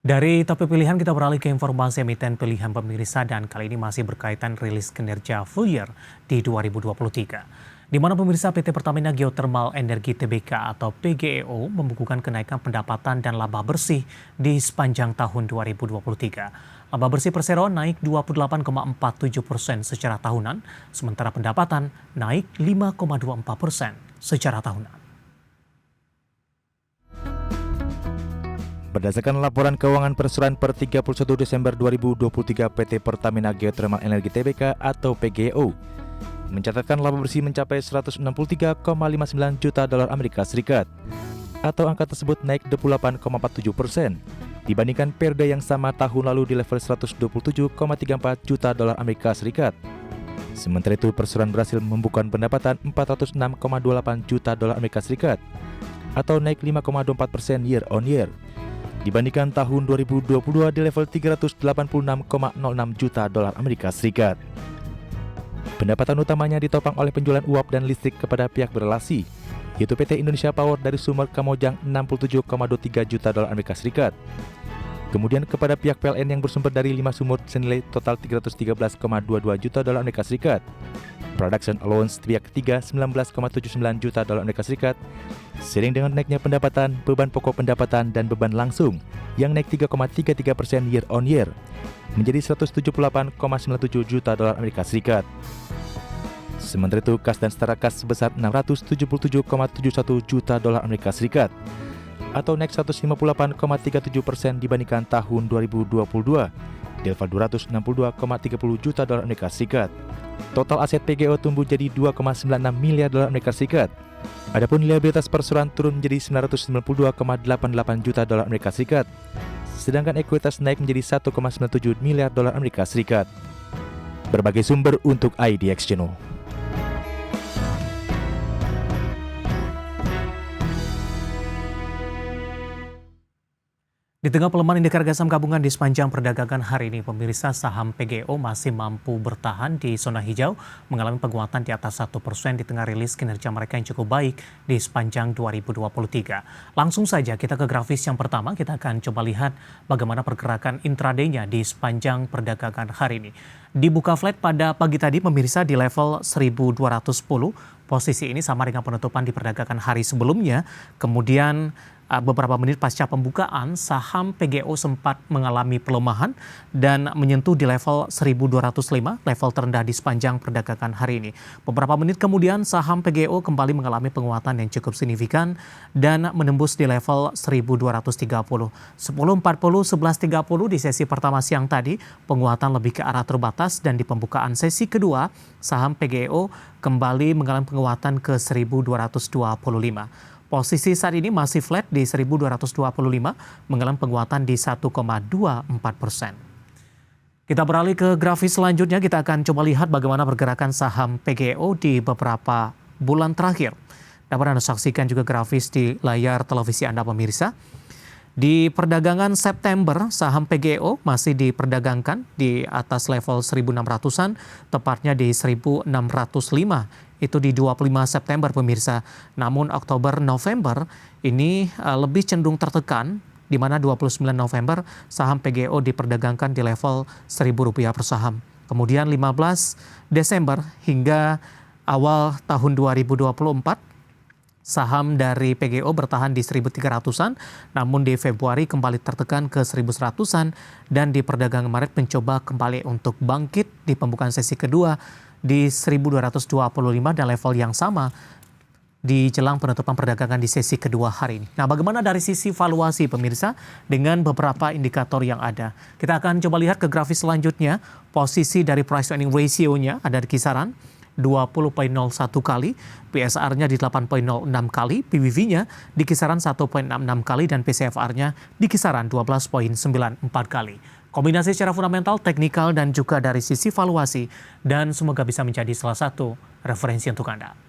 Dari topik pilihan kita beralih ke informasi emiten pilihan pemirsa dan kali ini masih berkaitan rilis kinerja full year di 2023. Di mana pemirsa PT Pertamina Geothermal Energi Tbk atau PGEO membukukan kenaikan pendapatan dan laba bersih di sepanjang tahun 2023. Laba bersih Persero naik 28,47% secara tahunan, sementara pendapatan naik 5,24% secara tahunan. Berdasarkan laporan keuangan perseroan per 31 Desember 2023 PT Pertamina Geothermal Energi Tbk atau PGEO mencatatkan laba bersih mencapai 163,59 juta dolar Amerika Serikat atau angka tersebut naik 28,47% dibandingkan periode yang sama tahun lalu di level 127,34 juta dolar Amerika Serikat. Sementara itu perseroan berhasil membukukan pendapatan 406,28 juta dolar Amerika Serikat atau naik 5,24% year on year dibandingkan tahun 2022 di level 386,06 juta dolar Amerika Serikat. Pendapatan utamanya ditopang oleh penjualan uap dan listrik kepada pihak berelasi, yaitu PT Indonesia Power dari sumber Kamojang 67,23 juta dolar Amerika Serikat. Kemudian kepada pihak PLN yang bersumber dari 5 sumur senilai total 313,22 juta dolar Amerika Serikat. Production allowance pihak ketiga 19,79 juta dolar Amerika Serikat. Seiring dengan naiknya pendapatan, beban pokok pendapatan dan beban langsung yang naik 3,33% year on year menjadi 178,97 juta dolar Amerika Serikat. Sementara itu, kas dan setara kas sebesar 677,71 juta dolar Amerika Serikat atau naik 158,37% dibandingkan tahun 2022 di level 262,30 juta dolar Amerika Serikat. Total aset PGEO tumbuh jadi 2,96 miliar dolar Amerika Serikat. Adapun liabilitas perseroan turun menjadi 992,88 juta dolar Amerika Serikat. Sedangkan ekuitas naik menjadi 1,97 miliar dolar Amerika Serikat. Berbagai sumber untuk IDX Channel. Di tengah pelemahan indeks harga saham gabungan di sepanjang perdagangan hari ini, pemirsa saham PGEO masih mampu bertahan di zona hijau, mengalami penguatan di atas 1% di tengah rilis kinerja mereka yang cukup baik di sepanjang 2023. Langsung saja kita ke grafis yang pertama, kita akan coba lihat bagaimana pergerakan intraday-nya di sepanjang perdagangan hari ini. Dibuka flat pada pagi tadi pemirsa di level 1210, posisi ini sama dengan penutupan di perdagangan hari sebelumnya, kemudian beberapa menit pasca pembukaan, saham PGEO sempat mengalami pelemahan dan menyentuh di level 1205, level terendah di sepanjang perdagangan hari ini. Beberapa menit kemudian, saham PGEO kembali mengalami penguatan yang cukup signifikan dan menembus di level 1230. 10.40, 11.30 di sesi pertama siang tadi, penguatan lebih ke arah terbatas dan di pembukaan sesi kedua, saham PGEO kembali mengalami penguatan ke 1225. Posisi saat ini masih flat di 1225, mengalami penguatan di 1,24%. Kita beralih ke grafis selanjutnya, kita akan coba lihat bagaimana pergerakan saham PGEO di beberapa bulan terakhir. Dapat Anda saksikan juga grafis di layar televisi Anda pemirsa. Di perdagangan September, saham PGEO masih diperdagangkan di atas level 1.600-an, tepatnya di 1.605. Itu di 25 September pemirsa. Namun Oktober-November ini lebih cenderung tertekan, di mana 29 November saham PGEO diperdagangkan di level Rp1.000 per saham. Kemudian 15 Desember hingga awal tahun 2024, saham dari PGEO bertahan di 1.300-an, namun di Februari kembali tertekan ke 1.100-an dan di perdagangan Maret mencoba kembali untuk bangkit di pembukaan sesi kedua di 1.225 dan level yang sama di jelang penutupan perdagangan di sesi kedua hari ini. Nah, bagaimana dari sisi valuasi pemirsa dengan beberapa indikator yang ada? Kita akan coba lihat ke grafis selanjutnya. Posisi dari price earning ratio-nya ada di kisaran 20,01 kali, PSR-nya di 8,06 kali, PBV-nya di kisaran 1,66 kali, dan PCFR-nya di kisaran 12,94 kali. Kombinasi secara fundamental, teknikal, dan juga dari sisi valuasi, dan semoga bisa menjadi salah satu referensi untuk Anda.